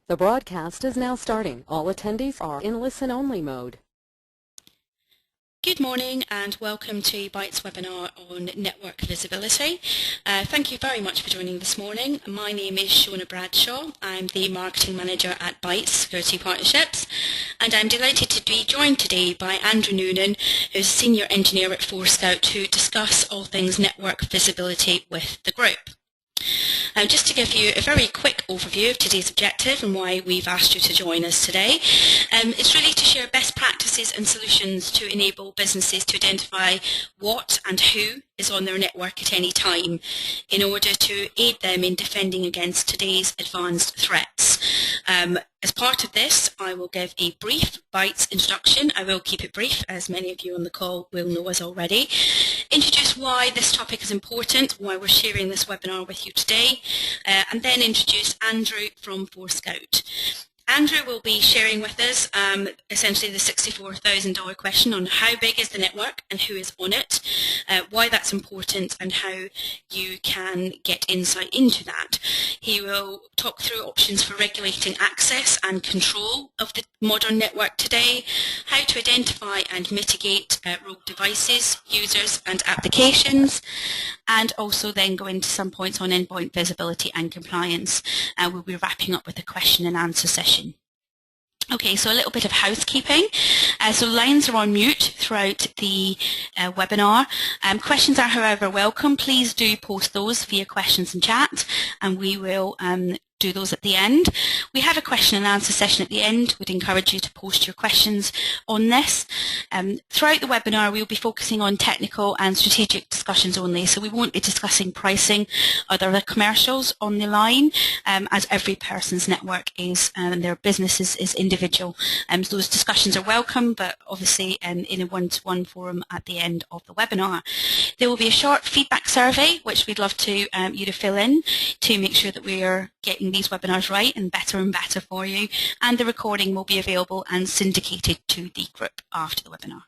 The broadcast is now starting. All attendees are in listen-only mode. Good morning and welcome to Bytes webinar on network visibility. Thank you very much for joining this morning. My name is Shona Bradshaw. I'm the Marketing Manager at Bytes Security Partnerships, and I'm delighted to be joined today by Andrew Noonan, who's Senior Engineer at Forescout, to discuss all things network visibility with the group. Just to give you a very quick overview of today's objective and why we've asked you to join us today, it's really to share best practices and solutions to enable businesses to identify what and who is on their network at any time in order to aid them in defending against today's advanced threats. As part of this, I will give a brief Bytes introduction. I will keep it brief, as many of you on the call will know us already. Introduce why this topic is important, why we're sharing this webinar with you today, and then introduce Andrew from Forescout. Andrew will be sharing with us essentially the $64,000 question on how big is the network and who is on it, why that's important and how you can get insight into that. He will talk through options for regulating access and control of the modern network today, how to identify and mitigate rogue devices, users and applications, and also then go into some points on endpoint visibility and compliance. We'll be wrapping up with a question and answer session. Okay, so a little bit of housekeeping. So lines are on mute throughout the webinar. Questions are, however, welcome. Please do post those via questions and chat, and we will do those at the end. We have a question and answer session at the end. We'd encourage you to post your questions on this. Throughout the webinar, we'll be focusing on technical and strategic discussions only, so we won't be discussing pricing or other commercials on the line, as every person's network is and their business is individual. So those discussions are welcome, but obviously in a one-to-one forum at the end of the webinar. There will be a short feedback survey, which we'd love to you to fill in to make sure that we are getting these webinars right and better for you, and the recording will be available and syndicated to the group after the webinar.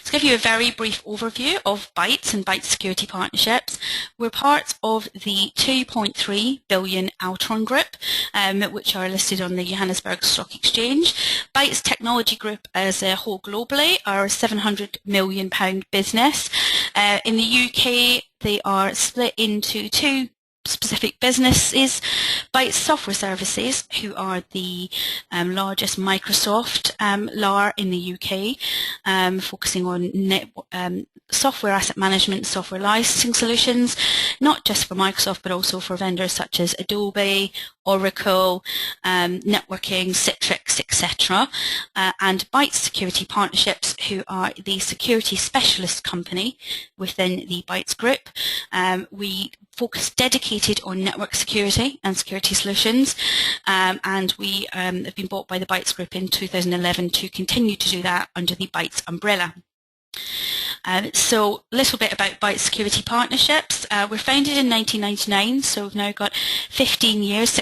To give you a very brief overview of Bytes and Bytes Security Partnerships, we're part of the 2.3 billion Altron Group, which are listed on the Johannesburg Stock Exchange. Bytes Technology Group as a whole globally are a £700 million business. In the UK, they are split into two specific businesses. Bytes Software Services, who are the largest Microsoft LAR in the UK, focusing on software asset management, software licensing solutions, not just for Microsoft but also for vendors such as Adobe, Oracle, networking, Citrix, etc. And Bytes Security Partnerships, who are the security specialist company within the Bytes Group. We focus dedicated on network security and security solutions, and we have been bought by the Bytes Group in 2011 to continue to do that under the Bytes umbrella. So a little bit about Bytes Security Partnerships. We're founded in 1999, so we've now got 16 years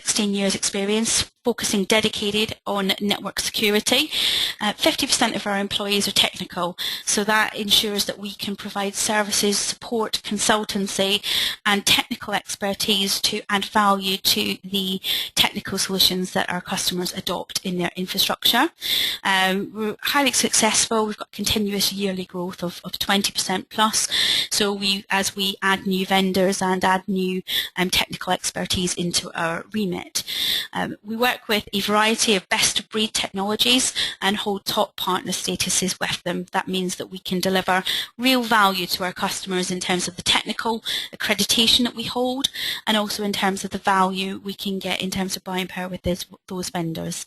experience focusing dedicated on network security. 50% of our employees are technical, so that ensures that we can provide services, support, consultancy and technical expertise to add value to the technical solutions that our customers adopt in their infrastructure. We're highly successful. We've got continuous yearly growth of 20% plus, so as we add new vendors and add new technical expertise into our remit. We work with a variety of best-of-breed technologies and hold top partner statuses with them. That means that we can deliver real value to our customers in terms of the technical accreditation that we hold, and also in terms of the value we can get in terms of buying power with those vendors.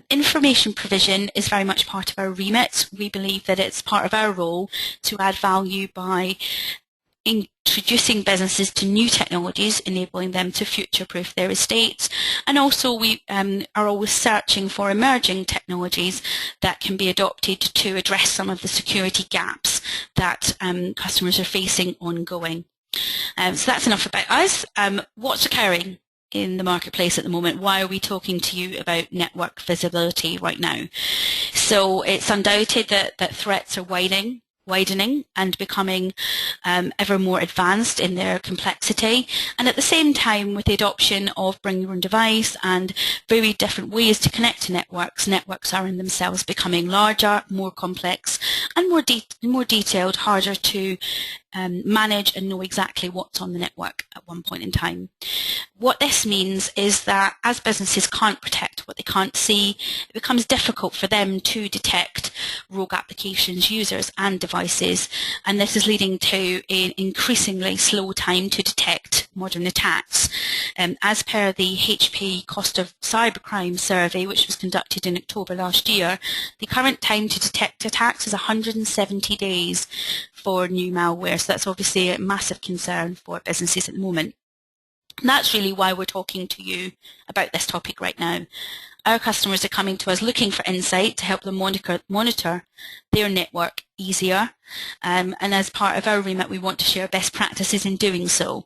Information provision is very much part of our remit. We believe that it's part of our role to add value by introducing businesses to new technologies, enabling them to future-proof their estates, and also we are always searching for emerging technologies that can be adopted to address some of the security gaps that customers are facing ongoing. So that's enough about us. What's occurring in the marketplace at the moment? Why are we talking to you about network visibility right now? So it's undoubted that threats are widening. widening and becoming ever more advanced in their complexity, and at the same time with the adoption of bring your own device and very different ways to connect to networks, networks are in themselves becoming larger, more complex and more detailed, harder to manage and know exactly what's on the network at one point in time. What this means is that as businesses can't protect what they can't see, it becomes difficult for them to detect rogue applications, users and devices, and this is leading to an increasingly slow time to detect modern attacks. As per the HP Cost of Cybercrime survey, which was conducted in October last year, the current time to detect attacks is 170 days for new malware, so that's obviously a massive concern for businesses at the moment. And that's really why we're talking to you about this topic right now. Our customers are coming to us looking for insight to help them monitor their network easier, and as part of our remit we want to share best practices in doing so.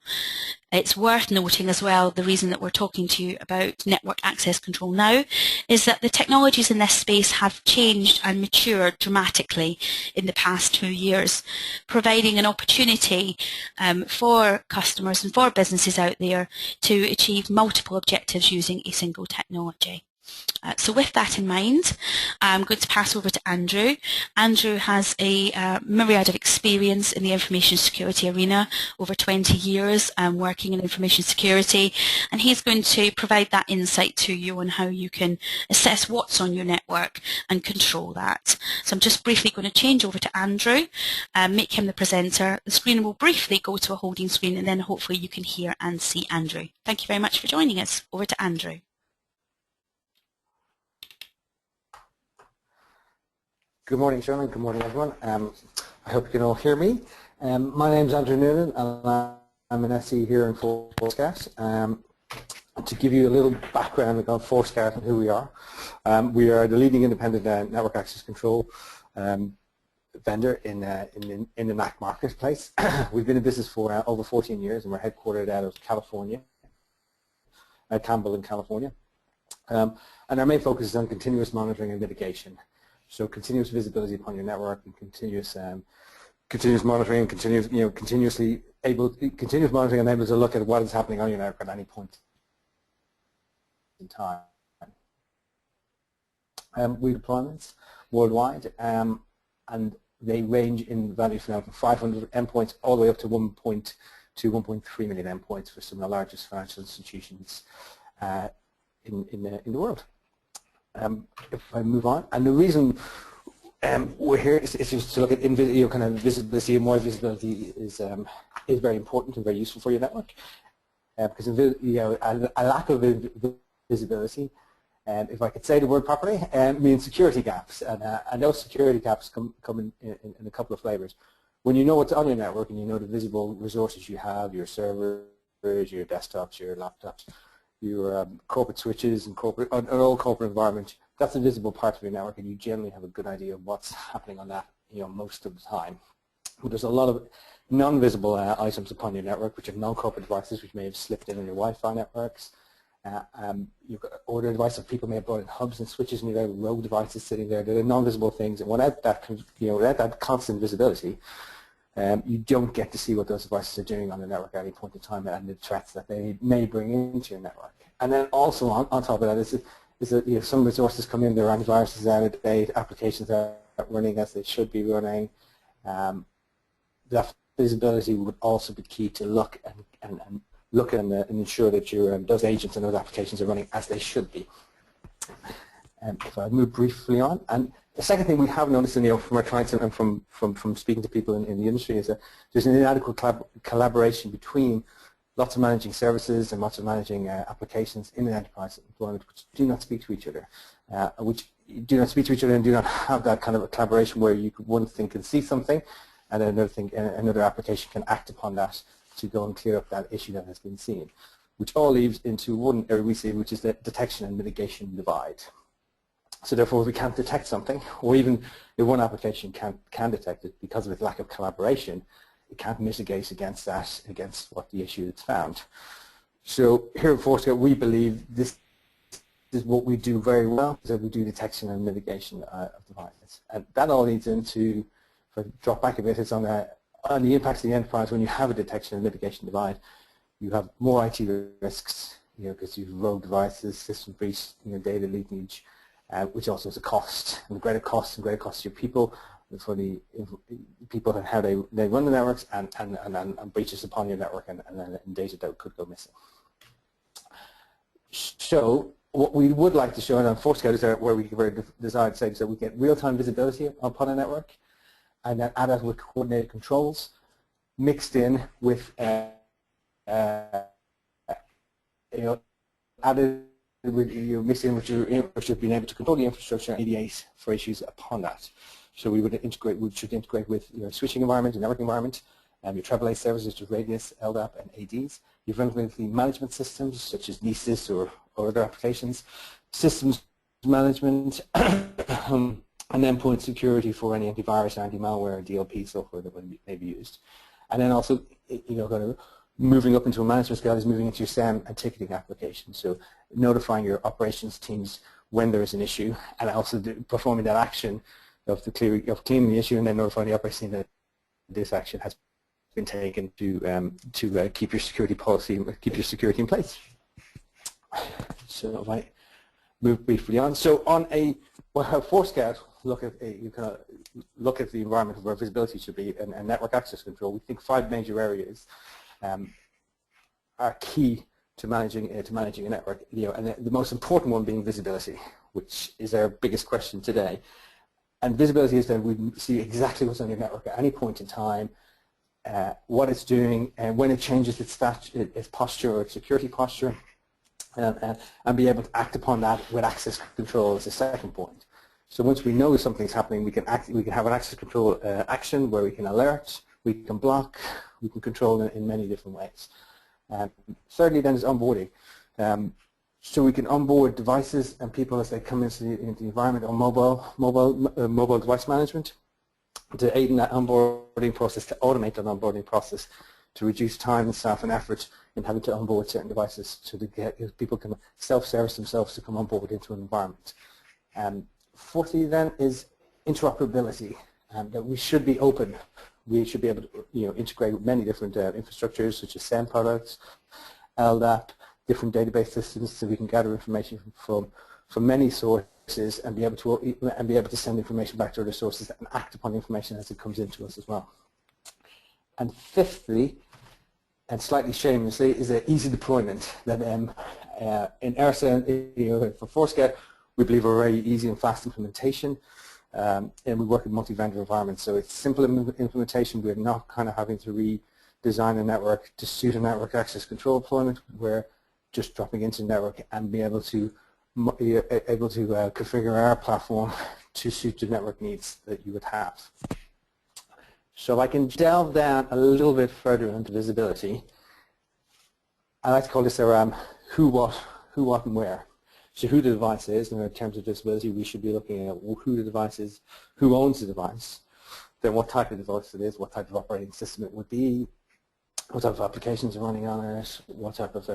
It's worth noting as well, the reason that we're talking to you about network access control now is that the technologies in this space have changed and matured dramatically in the past 2 years, providing an opportunity for customers and for businesses out there to achieve multiple objectives using a single technology. So with that in mind, I'm going to pass over to Andrew. Andrew has a myriad of experience in the information security arena, over 20 years working in information security, and he's going to provide that insight to you on how you can assess what's on your network and control that. So I'm just briefly going to change over to Andrew, make him the presenter. The screen will briefly go to a holding screen and then hopefully you can hear and see Andrew. Thank you very much for joining us. Over to Andrew. Good morning, Sharon. Good morning, everyone. I hope you can all hear me. My name is Andrew Noonan, and I'm an SE here in Forescout. To give you a little background on Forescout and who we are the leading independent network access control vendor in the NAC marketplace. We've been in business for over 14 years, and we're headquartered out of California, Campbell in California. And our main focus is on continuous monitoring and mitigation. So continuous visibility upon your network and continuous monitoring and continuous monitoring enables a look at what is happening on your network at any point in time. We have deployments worldwide, and they range in value from 500 endpoints all the way up to 1.3 million endpoints for some of the largest financial institutions in the world. If I move on, and the reason we're here is just to look at kind of visibility, and why visibility is very important and very useful for your network. Because a lack of visibility, if I could say the word properly, means security gaps, and those security gaps come in a couple of flavors. When you know what's on your network and you know the visible resources you have, your servers, your desktops, your laptops, your corporate switches and an old corporate environment, that's a visible part of your network, and you generally have a good idea of what's happening on that, most of the time. But there's a lot of non-visible items upon your network, which are non-corporate devices, which may have slipped in your Wi-Fi networks. You've got order devices. People may have brought in hubs and switches, and you've got rogue devices sitting there. They're non-visible things, and without that constant visibility, you don't get to see what those devices are doing on the network at any point in time and the threats that they may bring into your network. And then also on top of that is that some resources come in, their antivirus is out of date, applications are running as they should be running. That visibility would also be key to look and ensure that those agents and those applications are running as they should be. If I move briefly on, and the second thing we have noticed from our clients and from speaking to people in the industry is that there's an inadequate collaboration between lots of managing services and lots of managing applications in an enterprise environment which do not speak to each other, and do not have that kind of a collaboration where one thing can see something and another application can act upon that to go and clear up that issue that has been seen, which all leads into one area we see, which is the detection and mitigation divide. So therefore, if we can't detect something, or even if one application can detect it because of its lack of collaboration, it can't mitigate against what the issue is found. So here at Forescout, we believe this is what we do very well, is that we do detection and mitigation of devices. And that all leads into if I drop back a bit, it's on the impacts of the enterprise. When you have a detection and mitigation divide, you have more IT risks, because you've rogue devices, system breach, data leakage, which also is a cost, and greater cost to your people, for the people and how they run the networks, and breaches upon your network, and data that could go missing. So what we would like to show on Forescout is where we design so we get real-time visibility upon a network, and then add that with coordinated controls, mixed in with added with mixing with your infrastructure, being able to control the infrastructure and mediate for issues upon that. So we should integrate with your switching environment, your network environment, your AAA services, which is Radius, LDAP, and ADs. Your vulnerability management systems, such as NESIS or other applications, systems management, and endpoint security for any antivirus, anti-malware, DLP software that may be used. And then also, kind of moving up into a management scale is moving into your SEM and ticketing applications. So notifying your operations teams when there is an issue, and also performing that action of cleaning the issue, and then notifying the operations team that this action has been taken to keep your security policy, keep your security in place. So if I move briefly on, so on how Forescout you can look at the environment where visibility should be and network access control. We think 5 major areas are key to managing a network. And the most important one being visibility, which is our biggest question today. And visibility is that we see exactly what's on your network at any point in time, what it's doing, and when it changes its posture or its security posture, and be able to act upon that with access control as the second point. So once we know something's happening, we can have an access control action where we can alert, we can block, we can control in many different ways. Thirdly, then is onboarding. So we can onboard devices and people as they come into the environment on mobile device management, to aid in that onboarding process, to automate that onboarding process, to reduce time and staff and effort in having to onboard certain devices, so that people can self-service themselves to come on board into an environment. Fourthly, then, is interoperability, that we should be open. We should be able to integrate with many different infrastructures, such as SEM products, LDAP, different database systems, so we can gather information from many sources and be able to send information back to other sources and act upon the information as it comes into us as well. And fifthly, and slightly shamelessly, is an easy deployment. That in ERSA, for Forescout, we believe a very easy and fast implementation, and we work in multi-vendor environments. So it's simple implementation. We're not kind of having to redesign a network to suit a network access control deployment. We're just dropping into the network and be able to configure our platform to suit the network needs that you would have. So if I can delve down a little bit further into visibility, I like to call this our who, what, and where. So who the device is, and in terms of visibility, we should be looking at who the device is, who owns the device, then what type of device it is, what type of operating system it would be, what type of applications are running on it, what type of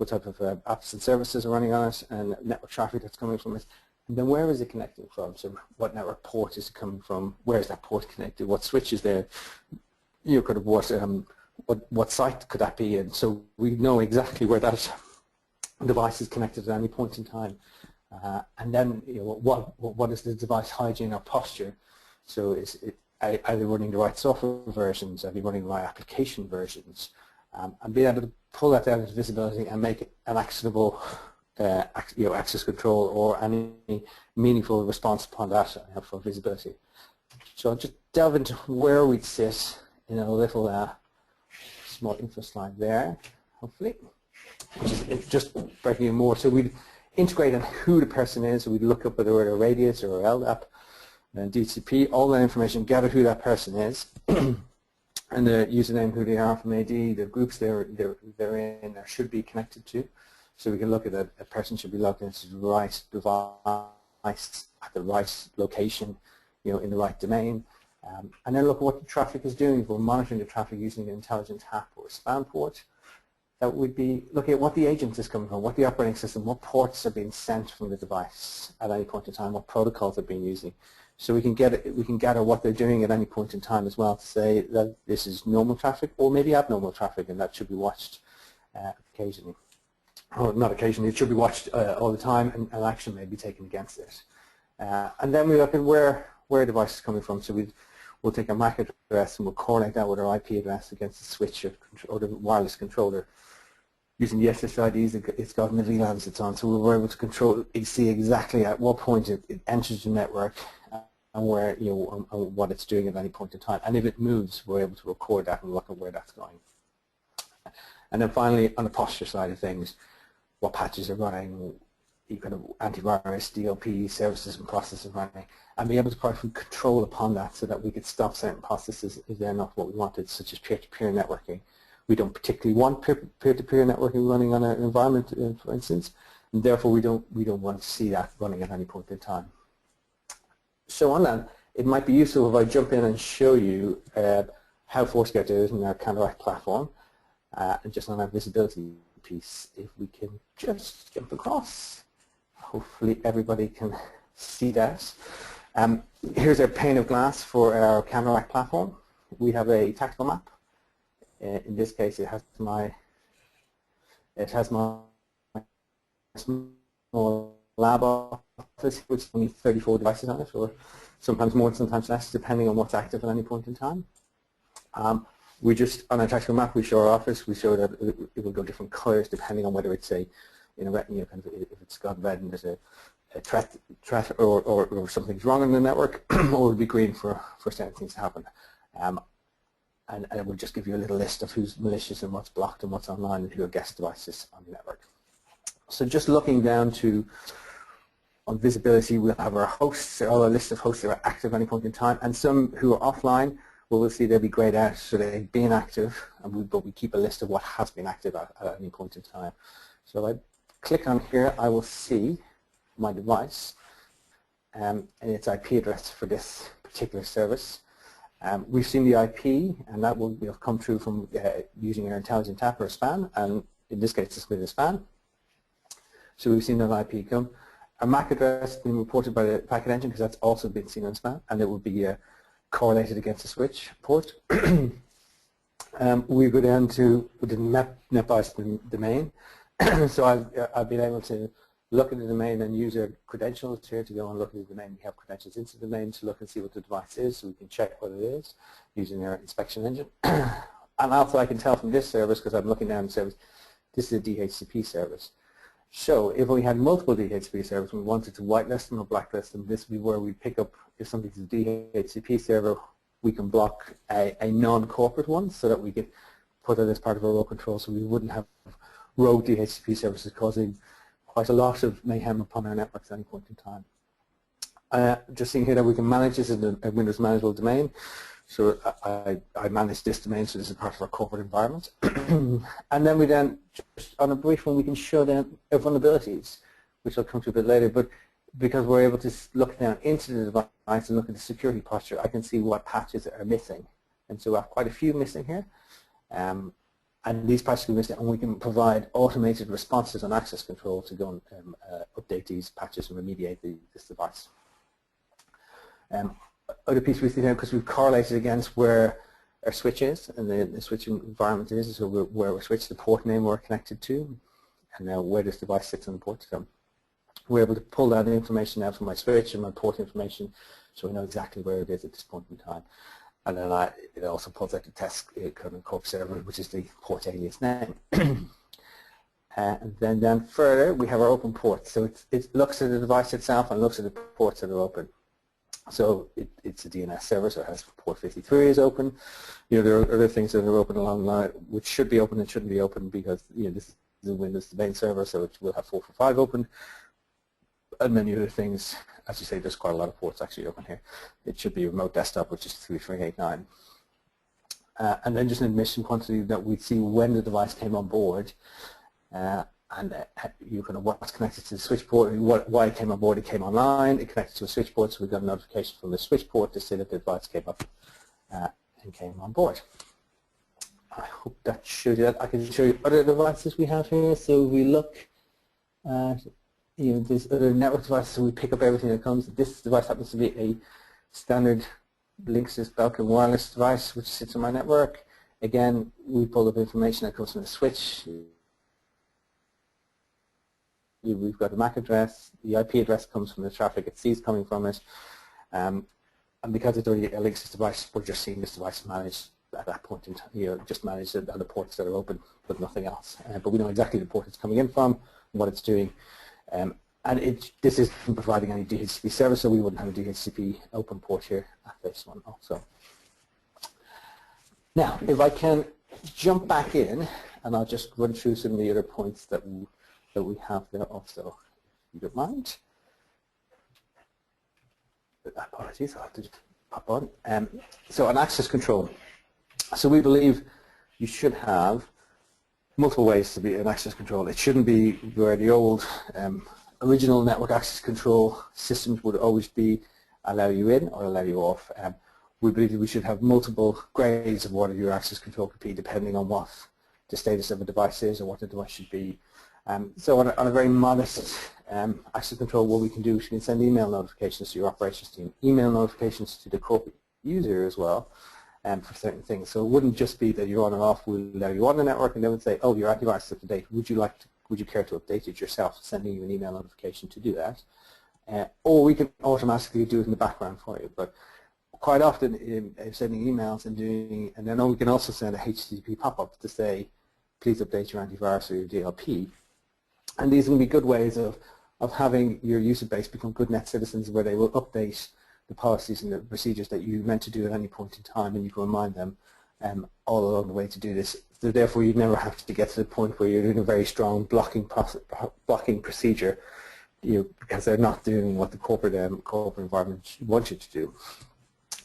apps and services are running on it, and network traffic that's coming from it. And then where is it connecting from? So what network port is it coming from? Where is that port connected? What switch is there? Kind of what site could that be in? So we know exactly where that device is connected at any point in time. And then what is the device hygiene or posture? So are they running the right software versions? Are they running the right application versions? And being able to pull that down into visibility and make it an actionable access control or any meaningful response upon that for visibility. So I'll just delve into where we'd sit in a little small info slide there, hopefully, which is just breaking in more. So we'd integrate on who the person is. So we'd look up whether we're a Radius or a LDAP and DCP, all that information, gather who that person is, and the username, who they are from AD, the groups they're in or should be connected to. So we can look at a person should be logged into the right device at the right location, in the right domain, and then look at what the traffic is doing. If we're monitoring the traffic using an intelligent HAP or spam port, that would be looking at what the agent is coming from, what the operating system, what ports are being sent from the device at any point in time, what protocols are being using, So we can gather what they're doing at any point in time as well to say that this is normal traffic or maybe abnormal traffic, and that should be watched occasionally. Or not occasionally, it should be watched all the time, and action may be taken against it. And then we look at where a device is coming from. So we'll take a MAC address and we'll correlate that with our IP address against the switch or the wireless controller. Using the SSIDs, it's got the VLANs it's on, so we're able to see exactly at what point it enters the network and where, what it's doing at any point in time. And if it moves, we're able to record that and look at where that's going. And then finally, on the posture side of things, what patches are running, kind of antivirus, DLP, services and processes running, and be able to provide control upon that so that we could stop certain processes if they're not what we wanted, such as peer-to-peer networking. We don't particularly want peer-to-peer networking running on an environment, for instance, and therefore we don't want to see that running at any point in time. So on that, it might be useful if I jump in and show you how Forescout is in our Canvas platform, and just on our visibility piece, if we can just jump across. Hopefully everybody can see that. Here's our pane of glass for our Canvas platform. We have a tactical map. In this case, it has my small lab office with only 34 devices on it, or sometimes more, sometimes less, depending on what's active at any point in time. We just, on our tactical map, we show our office. We show that it will go different colors depending on whether it's a, kind of, if it's got red and there's a threat or something's wrong in the network, or it would be green for certain things to happen. And it will just give you a little list of who's malicious and what's blocked and what's online and who are guest devices on the network. So just looking down to on visibility, we'll have our hosts, or a list of hosts that are active at any point in time, and some who are offline. We'll see they'll be grayed out, so they've been active, but we keep a list of what has been active at any point in time. So if I click on here, I will see my device and its IP address for this particular service. We've seen the IP, and that will come through from using our Intelligent Tap or span, and in this case it's with a span. So we've seen that IP come. A MAC address being reported by the packet engine, because that's also been seen on span, and it will be correlated against a switch port. We go down to the NetBIOS domain. So I've been able to look at the domain and use our credentials here to go and look at the domain. We have credentials into the domain to look and see what the device is, so we can check what it is using our inspection engine. And also I can tell from this service, because I'm looking down the service, this is a DHCP service. So if we had multiple DHCP servers and we wanted to whitelist them or blacklist them, this would be where we pick up, if something's a DHCP server, we can block a non-corporate one so that we could put it as part of our row control, so we wouldn't have rogue DHCP services causing quite a lot of mayhem upon our networks at any point in time. Just seeing here that we can manage this in a Windows manageable domain. So I manage this domain, so this is part of our corporate environment. And then just on a brief one, we can show them our vulnerabilities, which I'll come to a bit later. But because we're able to look down into the device and look at the security posture, I can see what patches are missing. And so I have quite a few missing here. And these patches are missing, and we can provide automated responses on access control to go and update these patches and remediate this device. Other piece we see here, because we've correlated against where our switch is and the switching environment is, so where we switch the port name we're connected to, and now where this device sits on the port. So we're able to pull that information out from my switch and my port information, so we know exactly where it is at this point in time. And then it also pulls out the test code and corp server, which is the port alias name. And then down further, we have our open ports. So it looks at the device itself and looks at the ports that are open. So it's a DNS server, so it has port 53 is open. There are other things that are open along the line, which should be open and shouldn't be open, because this is a Windows domain server, so it will have 445 open. And many other things. As you say, there's quite a lot of ports actually open here. It should be remote desktop, which is 3389. And then just an admission quantity that we see when the device came on board, and you kind of what's connected to the switch port, why it came on board. It came online, it connected to a switch port, so we got a notification from the switch port to say that the device came up and came on board. I hope that shows you that. I can show you other devices we have here. So if we look at there's other network devices, so we pick up everything that comes. This device happens to be a standard Linksys Belkin wireless device which sits on my network. Again, we pull up information that comes from the switch. We've got the MAC address, the IP address comes from the traffic it sees coming from it, and because it's already a Linksys device, we're just seeing this device managed at that point in time, just manage the ports that are open, but nothing else. But we know exactly the port it's coming in from, what it's doing, and this isn't providing any DHCP service, so we wouldn't have a DHCP open port here at this one also. Now, if I can jump back in, and I'll just run through some of the other points that we have there also, if you don't mind. Apologies, I'll have to just pop on. So on access control. So we believe you should have multiple ways to be in access control. It shouldn't be where the old original network access control systems would always be allow you in or allow you off. We believe that we should have multiple grades of what your access control could be depending on what the status of a device is or what the device should be. So on a very modest access control, what we can do is we can send email notifications to your operations team, email notifications to the corporate user as well for certain things. So it wouldn't just be that you're on or off, we'll allow you on the network and they would say, oh, your antivirus is up to date. Would you care to update it yourself, sending you an email notification to do that? Or we can automatically do it in the background for you. But quite often sending emails and then we can also send a HTTP pop-up to say, please update your antivirus or your DLP. And these will be good ways of having your user base become good net citizens where they will update the policies and the procedures that you meant to do at any point in time, and you can remind them all along the way to do this. So therefore, you never have to get to the point where you're doing a very strong blocking procedure, because they're not doing what the corporate environment wants you to do.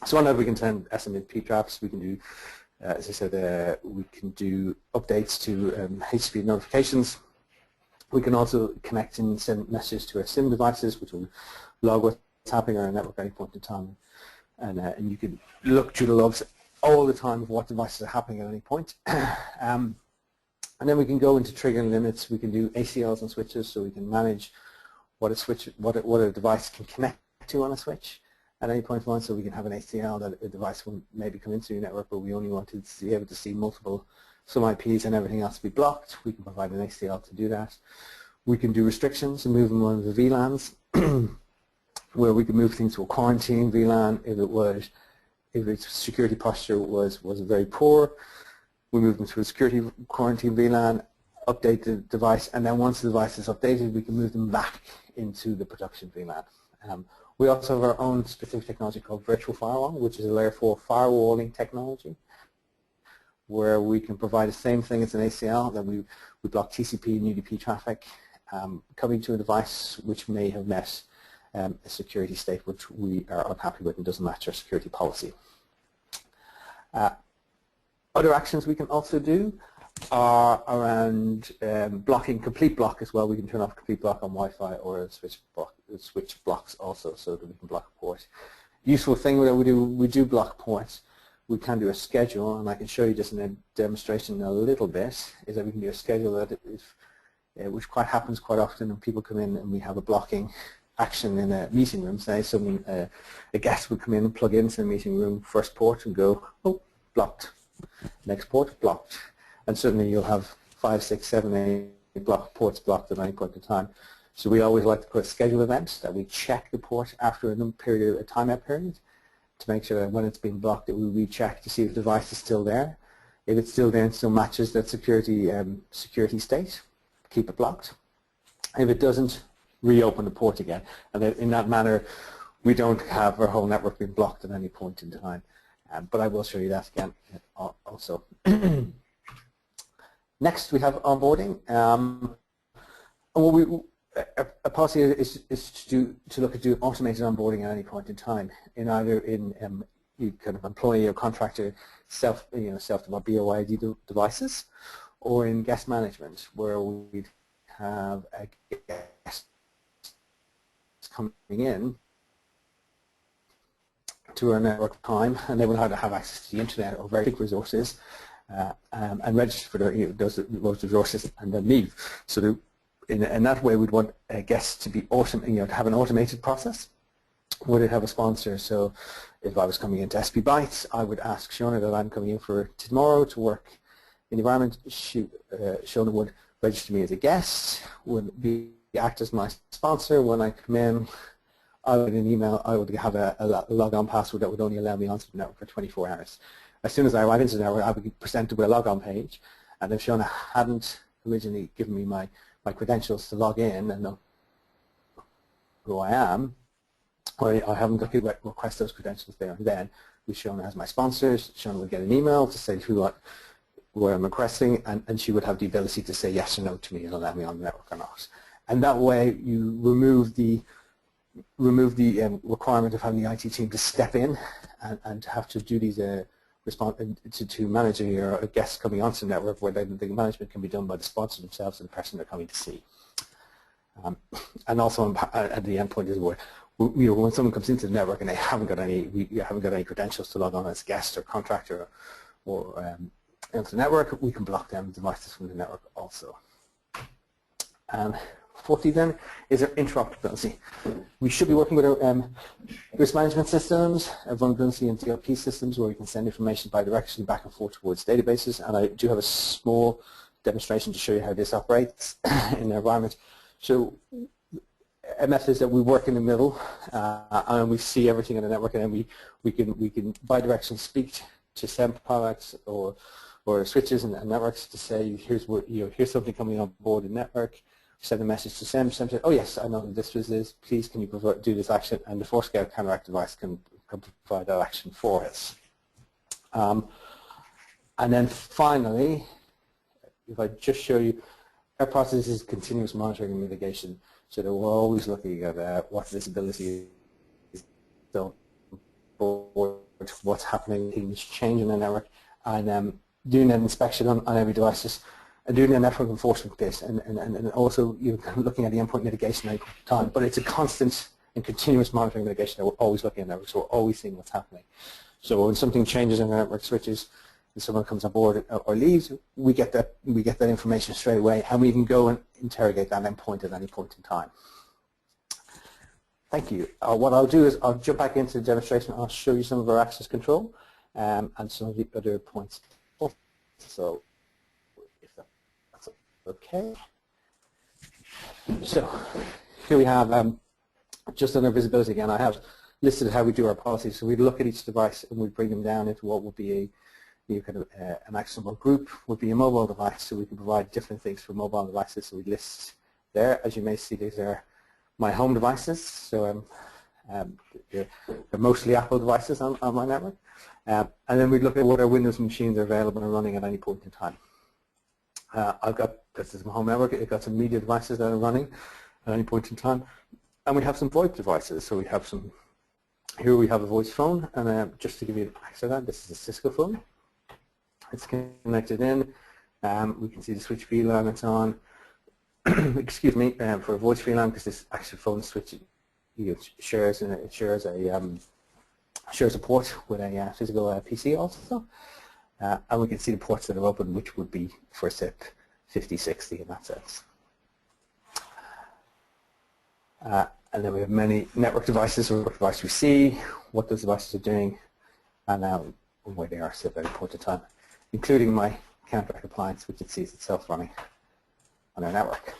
So on that, we can send SMTP traps. We can do, as I said, we can do updates to HTTP notifications. We can also connect and send messages to our SIM devices, which will log what's happening on our network at any point in time. And you can look through the logs all the time of what devices are happening at any point. And then we can go into triggering limits. We can do ACLs on switches, so we can manage what a device can connect to on a switch at any point in time. So we can have an ACL that a device will maybe come into your network, but we only want to be able to see some IPs and everything else to be blocked. We can provide an ACL to do that. We can do restrictions and move them on the VLANs, where we can move things to a quarantine VLAN if its security posture was very poor. We move them to a security quarantine VLAN, update the device, and then once the device is updated, we can move them back into the production VLAN. We also have our own specific technology called virtual firewall, which is a layer 4 firewalling technology, where we can provide the same thing as an ACL, that we block TCP and UDP traffic coming to a device which may have met a security state which we are unhappy with and doesn't match our security policy. Other actions we can also do are around blocking complete block as well. We can turn off complete block on Wi-Fi or switch blocks also, so that we can block a port. Useful thing that we do block ports. We can do a schedule, and I can show you this in a demonstration a little bit, is that we can do a schedule that which happens quite often when people come in and we have a blocking action in a meeting room. Say a guest would come in and plug into the meeting room first port and go, oh, blocked. Next port, blocked. And suddenly you'll have 5, 6, 7, 8 ports blocked at any point in time. So we always like to put a schedule event that we check the port after a timeout period, to make sure that when it's been blocked that we recheck to see if the device is still there. If it's still there and still matches that security state, keep it blocked. If it doesn't, reopen the port again. And in that manner, we don't have our whole network being blocked at any point in time. But I will show you that again also. Next, we have onboarding. A policy is to look at doing automated onboarding at any point in time, in either in kind of employee or contractor self-developed BOID devices, or in guest management, where we have a guest coming in to our network time, and they will either have access to the internet or very big resources, and register for those resources and then leave. So in that way, we'd want guests to be to have an automated process. Would it have a sponsor? So if I was coming into SP Bytes, I would ask Shona that I'm coming in for tomorrow to work in the environment. Shona would register me as a guest, would act as my sponsor. When I come in, I would an email. I would have a log-on password that would only allow me onto the network for 24 hours. As soon as I arrive into the network, I would be presented with a log-on page, and if Shona hadn't originally given me my credentials to log in and know who I am, or I haven't got to request those credentials there and then, with Shona as my sponsors, Shona would get an email to say where I'm requesting, and she would have the ability to say yes or no to me and allow me on the network or not. And that way you remove the requirement of having the IT team to step in and to have to do these to manage your guests coming onto the network, where the management can be done by the sponsor themselves and the person they're coming to see. And also at the endpoint is where when someone comes into the network and they haven't got any credentials to log on as guest or contractor or into the network, we can block them devices from the network also. And fourthly then is our interoperability. We should be working with our risk management systems, vulnerability and DLP systems, where we can send information bidirectionally back and forth towards databases. And I do have a small demonstration to show you how this operates in the environment. So a method is that we work in the middle and we see everything in the network, and then we can bidirectionally speak to SEM products or switches and networks to say, here's something coming on board the network. Send a message to SEM. SEM says, oh yes, I know this was this. Please, can you do this action? And the Forescout counteract device can provide that action for us. And then finally, if I just show you, our process is continuous monitoring and mitigation, so that we're always looking at what visibility is done, what's happening, things changing the network, and doing an inspection on every device, and doing a network enforcement bit, and also looking at the endpoint mitigation every time. But it's a constant and continuous monitoring mitigation that we're always looking at networks, so we're always seeing what's happening. So when something changes in the network switches, and someone comes on board or leaves, we get that information straight away, and we can go and interrogate that endpoint at any point in time. Thank you. What I'll do is I'll jump back into the demonstration. I'll show you some of our access control and some of the other points. So if that's okay. So here we have just under visibility again. I have listed how we do our policies. So we look at each device and we bring them down into what would be an actionable group. Would be a mobile device, so we can provide different things for mobile devices. So we list there. As you may see, these are my home devices. So they're mostly Apple devices on my network. And then we look at what our Windows machines are available and running at any point in time. I've got, this is my home network, I've got some media devices that are running at any point in time. And we have some VoIP devices. So we have some, here we have a voice phone, and just to give you access to that, this is a Cisco phone. It's connected in. We can see the switch VLAN it's on. Excuse me, for a voice VLAN, because this actual phone switch shares a port with a physical PC also. And we can see the ports that are open, which would be for SIP 5060 in that sense. And then we have many network devices, or network device we see, what those devices are doing, and where they are at any point in time, including my contract appliance, which it sees itself running on our network.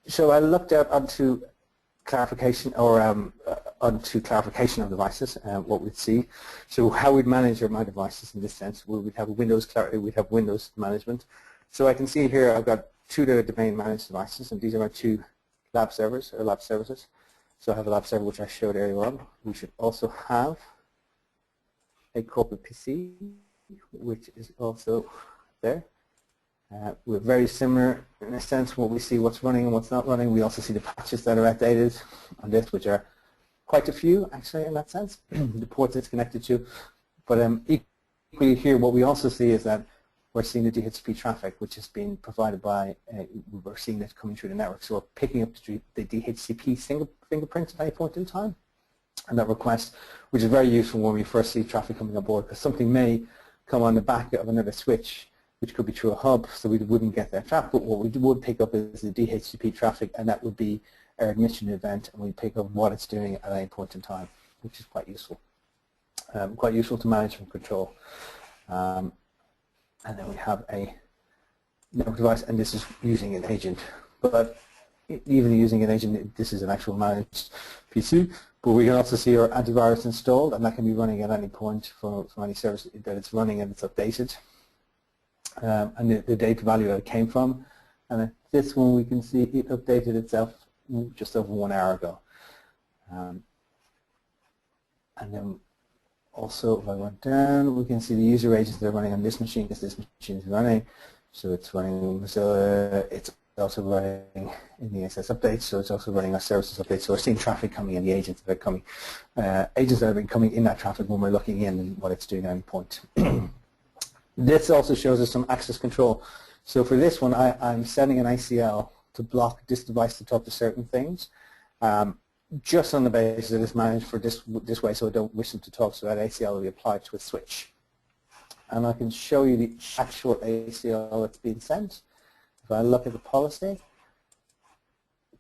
So I looked out onto clarification, or onto clarification of devices, what we'd see. So how we'd manage my devices in this sense, we'd have Windows management. So I can see here I've got two domain managed devices, and these are my two lab servers, or lab services. So I have a lab server which I showed earlier on. We should also have a corporate PC, which is also there. We're very similar in a sense, what we see what's running and what's not running. We also see the patches that are outdated on this, which are quite a few actually in that sense, the ports it's connected to. But equally here, what we also see is that we're seeing the DHCP traffic, which is being provided by, we're seeing it coming through the network. So we're picking up the DHCP fingerprint at any point in time, and that request, which is very useful when we first see traffic coming on board, because something may come on the back of another switch which could be through a hub, so we wouldn't get that traffic, but what we would pick up is the DHCP traffic, and that would be our admission event, and we pick up what it's doing at any point in time, which is quite useful to manage and control. And then we have a network device, and this is using an agent. But even using an agent, this is an actual managed PC. But we can also see our antivirus installed, and that can be running at any point from any service that it's running, and it's updated. And the data value that it came from. And at this one, we can see it updated itself just over 1 hour ago. And then also, if I went down, we can see the user agents that are running on this machine, because this machine is running. So it's running Mozilla, it's also running in the SS updates, so it's also running our services updates. So we're seeing traffic coming in, the agents that are coming, agents that have been coming in that traffic when we're looking in and what it's doing at any point. This also shows us some access control. So for this one, I'm setting an ACL to block this device to talk to certain things, just on the basis that it's managed for this way, so I don't wish them to talk, so that ACL will be applied to a switch. And I can show you the actual ACL that's being sent. If I look at the policy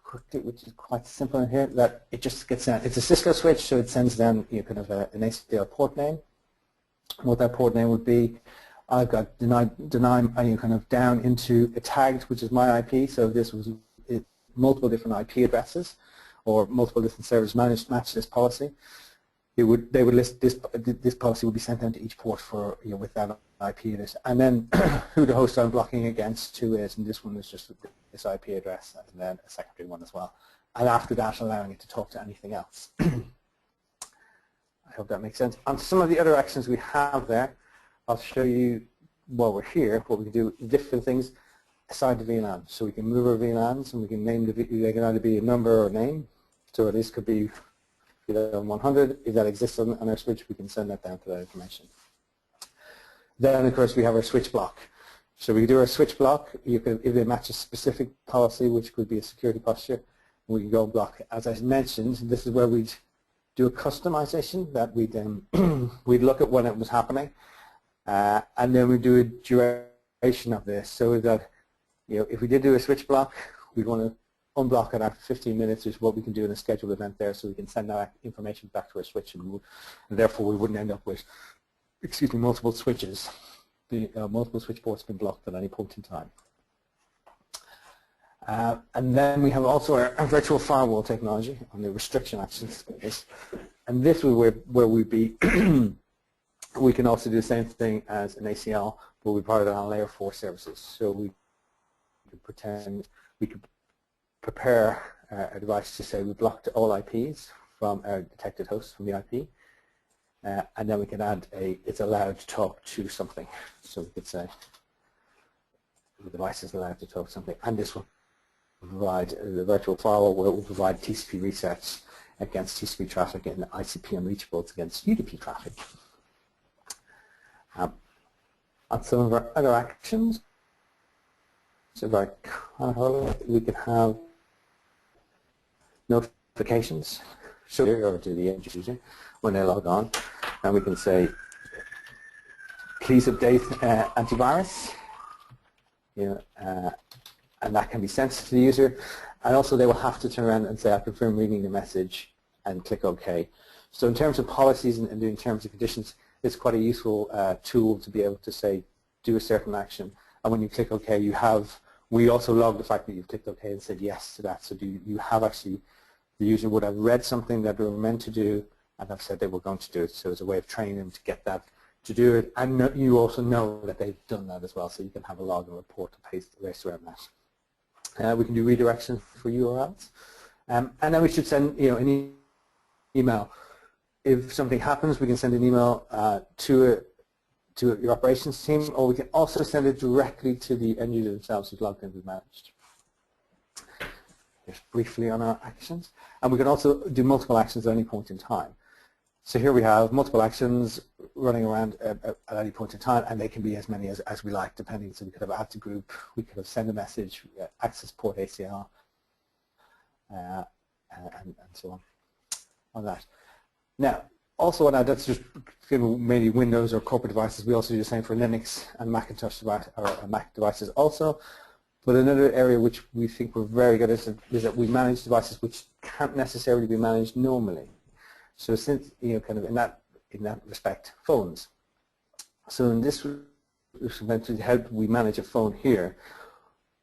quickly, which is quite simple in here, that it just gets sent. It's a Cisco switch, so it sends down kind of an ACL port name. What that port name would be, I've got deny kind of down into a tagged, which is my IP. So if this was multiple different IP addresses or multiple different servers match this policy, they would list this policy would be sent down to each port for with that IP in it, and then who the host I'm blocking against to is, and this one is just this IP address, and then a secondary one as well. And after that, allowing it to talk to anything else. I hope that makes sense. On some of the other actions we have there, I'll show you while we're here what we can do, different things aside the VLAN. So we can move our VLANs, and we can name they can either be a number or a name. So this could be 100. If that exists on our switch, we can send that down to that information. Then, of course, we have our switch block. So we do our switch block. If they match a specific policy, which could be a security posture, we can go and block. As I mentioned, this is where we'd do a customization that we'd look at when it was happening, and then we do a duration of this. So that if we did do a switch block, we'd want to unblock it after 15 minutes, is what we can do in a scheduled event there, so we can send that information back to our switch, and therefore we wouldn't end up with, multiple switches, multiple switch ports being blocked at any point in time. And then we have also our virtual firewall technology on the restriction actions, and this is where we'd be. We can also do the same thing as an ACL, but we part it on layer 4 services. So we could prepare a device to say we blocked all IPs from our detected host from the IP, and then we can add it's allowed to talk to something. So we could say the device is allowed to talk to something, and this will provide the virtual firewall will provide TCP resets against TCP traffic and ICP unreachables against UDP traffic. On some of our other actions, so we can have notifications or to the end user when they log on, and we can say, please update antivirus, and that can be sent to the user, and also they will have to turn around and say, I confirm reading the message, and click OK. So in terms of policies and doing terms and conditions, it's quite a useful tool to be able to say, do a certain action, and when you click OK, we also log the fact that you've clicked OK and said yes to that. So you have actually, the user would have read something that they were meant to do and have said they were going to do it. So it's a way of training them to get that, to do it, and you also know that they've done that as well, so you can have a log and report to paste around that. We can do redirections for URLs, and then we should send an email. If something happens, we can send an email to your operations team, or we can also send it directly to the end user themselves who's logged in and managed. Just briefly on our actions, and we can also do multiple actions at any point in time. So here we have multiple actions running around at any point in time, and they can be as many as we like, depending. So we could have add to group, we could have send a message, access port ACL, and so on that. Now, Also, that's just mainly Windows or corporate devices. We also do the same for Linux and Macintosh or Mac devices also. But another area which we think we're very good at is that we manage devices which can't necessarily be managed normally. So since, kind of in that respect, phones. So in this respect, to help we manage a phone here,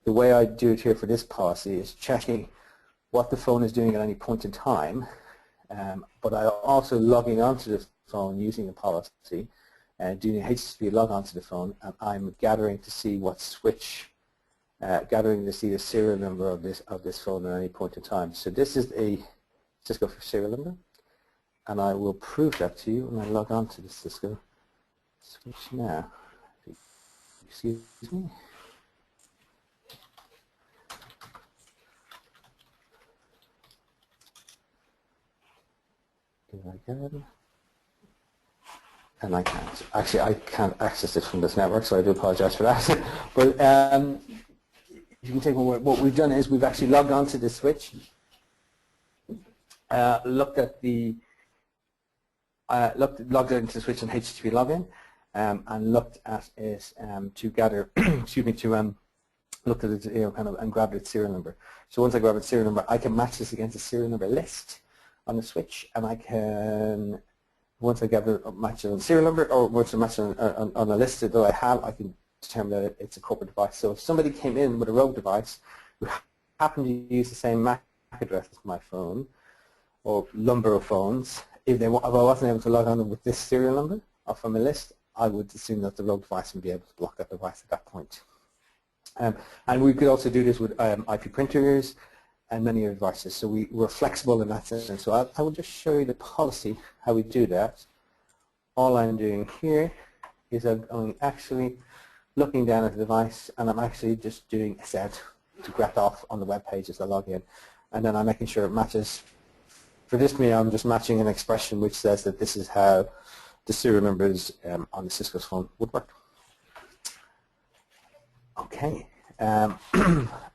the way I do it here for this policy is checking what the phone is doing at any point in time, but I'm also logging onto the phone using a policy, doing a HTTP log onto the phone, and I'm gathering to see what switch, gathering to see the serial number of this phone at any point in time. So this is a Cisco serial number, and I will prove that to you when I log on to the Cisco switch now. Excuse me. Here I go. And I can't. Actually, I can't access it from this network, so I do apologize for that. But you can take what we've done is we've actually logged onto the switch, looked at the logged into the switch on HTTP login, and looked at it to gather, excuse me, to looked at it, kind of, and grabbed its serial number. So once I grab its serial number, I can match this against a serial number list on the switch, and I can, once I get a match on the serial number, or once I match on a list that I have, I can determine that it's a corporate device. So if somebody came in with a rogue device who happened to use the same MAC address as my phone, or number of phones, if I wasn't able to log on with this serial number or from a list, I would assume that the rogue device would be able to block that device at that point. And we could also do this with IP printers and many other devices. So we're flexible in that sense. So I will just show you the policy, how we do that. All I'm doing here is I'm actually looking down at the device, and I'm actually just doing a set to grep off on the web page as I log in. And then I'm making sure it matches. For this me, I'm just matching an expression which says that this is how the serial numbers on the Cisco's phone would work. Okay.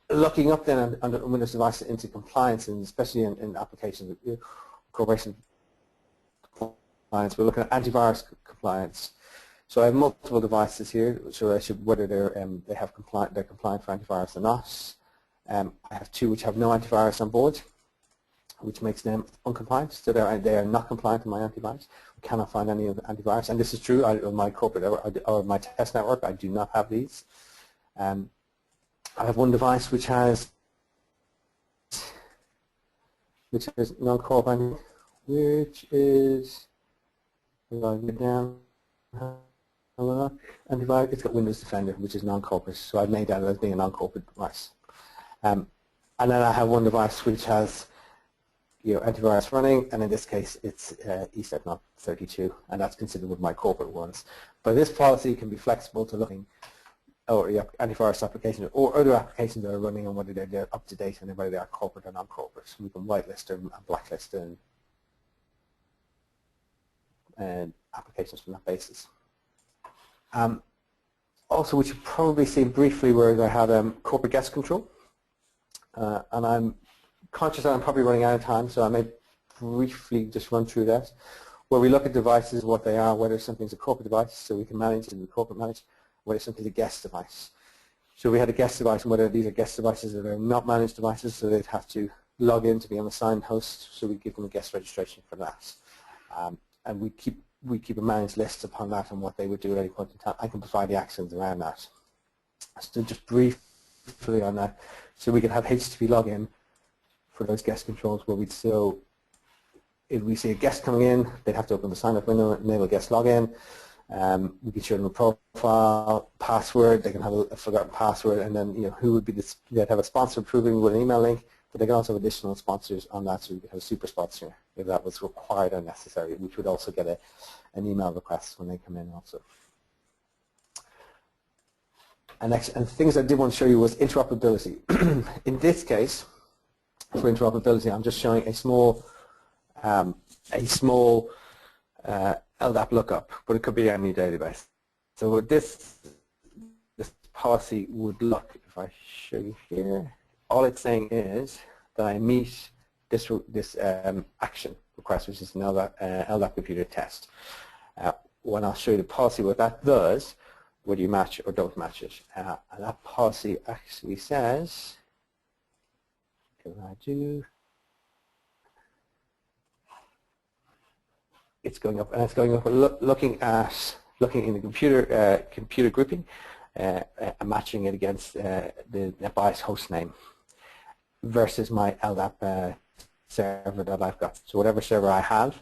Looking up then on the Windows device into compliance, and especially in applications, corporation compliance, we're looking at antivirus compliance. So I have multiple devices here, so I should whether they're compliant for antivirus or not. I have two which have no antivirus on board, which makes them uncompliant. So they are not compliant to my antivirus. We cannot find any of the antivirus, and this is true on my corporate or my test network. I do not have these. I have one device which has non-corporate, which is down. Antivirus. It's got Windows Defender, which is non-corporate. So I've made that as being a non-corporate device. And then I have one device which has antivirus running, and in this case it's ESET 32, and that's considered one of my corporate ones. But this policy can be flexible to looking or antivirus applications or other applications that are running, and whether they're up to date and whether they are corporate or non-corporate. So we can whitelist them and blacklist them and applications from that basis. Also, which you've probably seen briefly, where I have corporate guest control, and I'm conscious that I'm probably running out of time, so I may briefly just run through that, where we look at devices, what they are, whether something's a corporate device, so we can manage it in the corporate manage, whether something's a guest device. So we had a guest device, and whether these are guest devices that are not managed devices, so they'd have to log in to be on the signed host, so we give them a guest registration for that. And we keep a managed list upon that and what they would do at any point in time. I can provide the actions around that. So just briefly on that, so we can have HTTP login for those guest controls, where if we see a guest coming in, they'd have to open the sign-up window, enable guest login. We can show them a profile, password. They can have a forgotten password, and then who would be they'd have a sponsor approving with an email link, but they can also have additional sponsors on that, so we could have a super sponsor if that was required or necessary, which would also get an email request when they come in also. And things I did want to show you was interoperability. In this case, for interoperability, I'm just showing a small LDAP lookup, but it could be any database. So this policy would look, if I show you here, all it's saying is that I meet this action request, which is an LDAP computer test. When I'll show you the policy, what that does, whether you match or don't match it. And that policy actually says, what can I do? It's going up, and it's going up looking in the computer grouping, and matching it against the NetBIOS host name versus my LDAP server that I've got. So whatever server I have,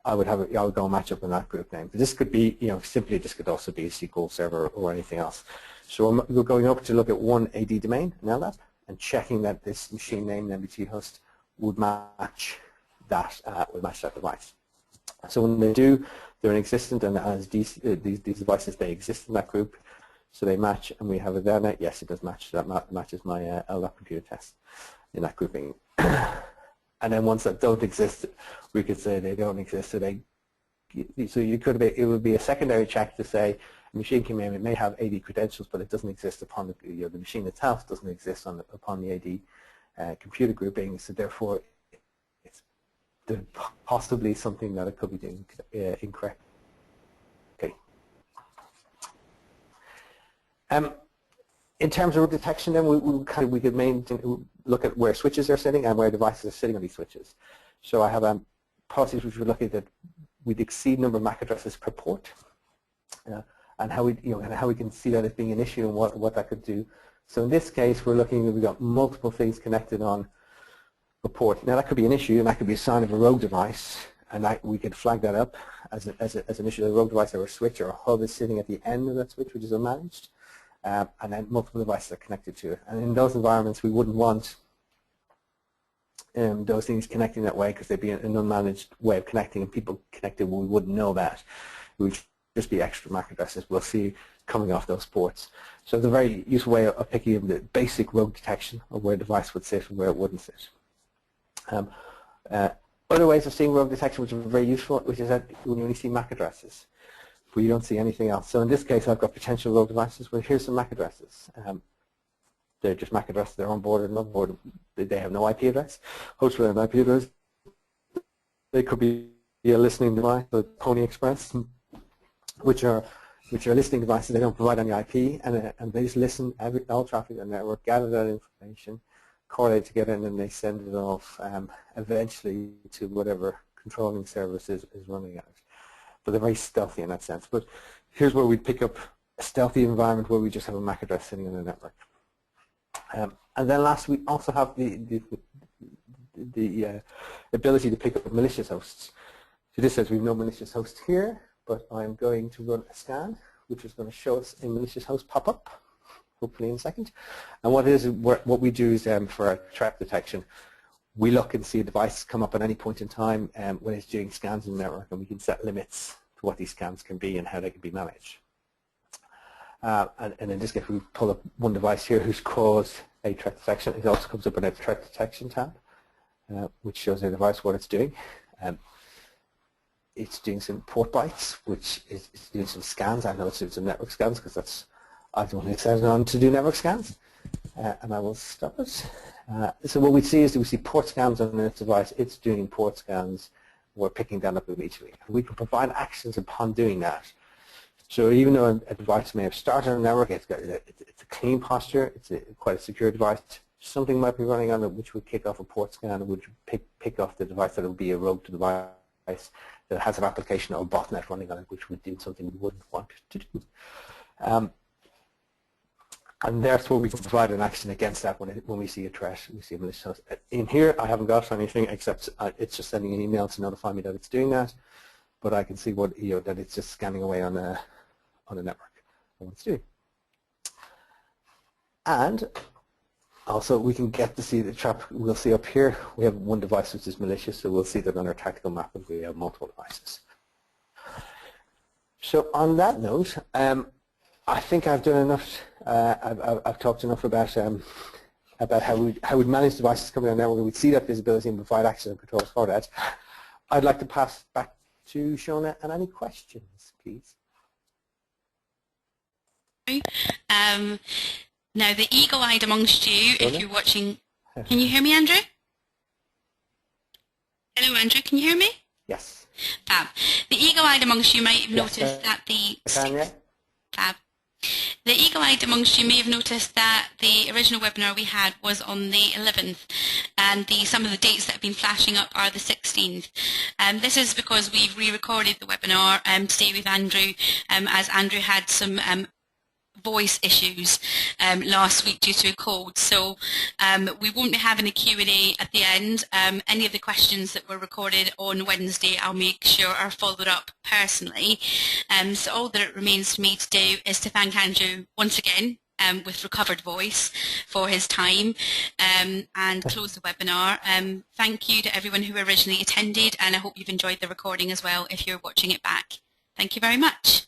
I would go match up in that group name. But this could be, simply this could also be a SQL server or anything else. So we're going up to look at one AD domain in LDAP and checking that this machine name MBT host would match that device. So when they do, they're existent, and as these devices, they exist in that group, so they match, and we have it there now. Yes, it does match. That matches my LDAP computer test in that grouping. And then once that don't exist, we could say they don't exist. So it would be a secondary check to say a machine it may have AD credentials, but it doesn't exist upon the machine itself doesn't exist upon the AD computer grouping. So therefore, there's possibly something that it could be doing incorrect. Okay. In terms of detection, then we could look at where switches are sitting and where devices are sitting on these switches. So I have policies which would look at that we'd exceed number of MAC addresses per port, and how we can see that as being an issue and what that could do. So in this case, we're looking at we've got multiple things connected on a port. Now that could be an issue, and that could be a sign of a rogue device, and we could flag that up as an issue. A rogue device or a switch or a hub is sitting at the end of that switch, which is unmanaged. And then multiple devices are connected to it. And in those environments, we wouldn't want those things connecting that way, because they'd be an unmanaged way of connecting, and people connected, we wouldn't know that. It would just be extra MAC addresses we'll see coming off those ports. So it's a very useful way of picking up the basic rogue detection of where a device would sit and where it wouldn't sit. Other ways of seeing rogue detection which are very useful, which is that when you only see MAC addresses, but you don't see anything else. So in this case, I've got potential rogue devices. Well, here's some MAC addresses. They're just MAC addresses. They're onboarded and unboarded. They have no IP address. Hopefully, an IP address. They could be a listening device, the Pony Express, which are listening devices. They don't provide any IP, and they just listen all traffic on the network, gather that information, correlate together, and then they send it off eventually to whatever controlling service is running at it. But they're very stealthy in that sense. But here's where we pick up a stealthy environment where we just have a MAC address sitting on the network. And then last, we also have the ability to pick up malicious hosts. So this says we have no malicious host here, but I'm going to run a scan, which is going to show us a malicious host pop up, hopefully in a second. And what we do is for our threat detection, we look and see a device come up at any point in time when it's doing scans in the network, and we can set limits to what these scans can be and how they can be managed. And in this case, we pull up one device here who's caused a threat detection. It also comes up in a threat detection tab, which shows the device what it's doing. It's doing some port bytes, which is doing some scans. I know it's doing some network scans because that's I've only set it on to do network scans, and I will stop it. So what we see is we see port scans on this device. It's doing port scans. We're picking that up immediately. And we can provide actions upon doing that. So even though a device may have started on a network, it's a clean posture. It's quite a secure device. Something might be running on it which would kick off a port scan, which would pick off the device that would be a rogue device that has an application or a botnet running on it, which would do something we wouldn't want to do. And that's where we can provide an action against that when we see a threat, we see a malicious host. In here, I haven't got anything except it's just sending an email to notify me that it's doing that, but I can see what that it's just scanning away on a network and what it's doing. And also, we can get to see the trap. We'll see up here we have one device which is malicious, so we'll see that on our tactical map if we have multiple devices. So on that note, I think I've done enough. I've talked enough about how we manage devices coming on network. We see that visibility and provide action and controls for that. I'd like to pass back to Shona and any questions, please. Now, the eagle-eyed amongst you, Shona? if you're watching, can you hear me, Andrew? Hello, Andrew. Can you hear me? Yes. Fab. The eagle-eyed amongst you might have Yes, noticed that the Fab. The eagle-eyed amongst you may have noticed that the original webinar we had was on the 11th, and some of the dates that have been flashing up are the 16th. This is because we've re-recorded the webinar today with Andrew, as Andrew had some voice issues last week due to a cold, so we won't be having a Q&A at the end. Any of the questions that were recorded on Wednesday I'll make sure are followed up personally, so all that it remains for me to do is to thank Andrew once again with recovered voice for his time and close the webinar. Thank you to everyone who originally attended, and I hope you've enjoyed the recording as well if you're watching it back. Thank you very much.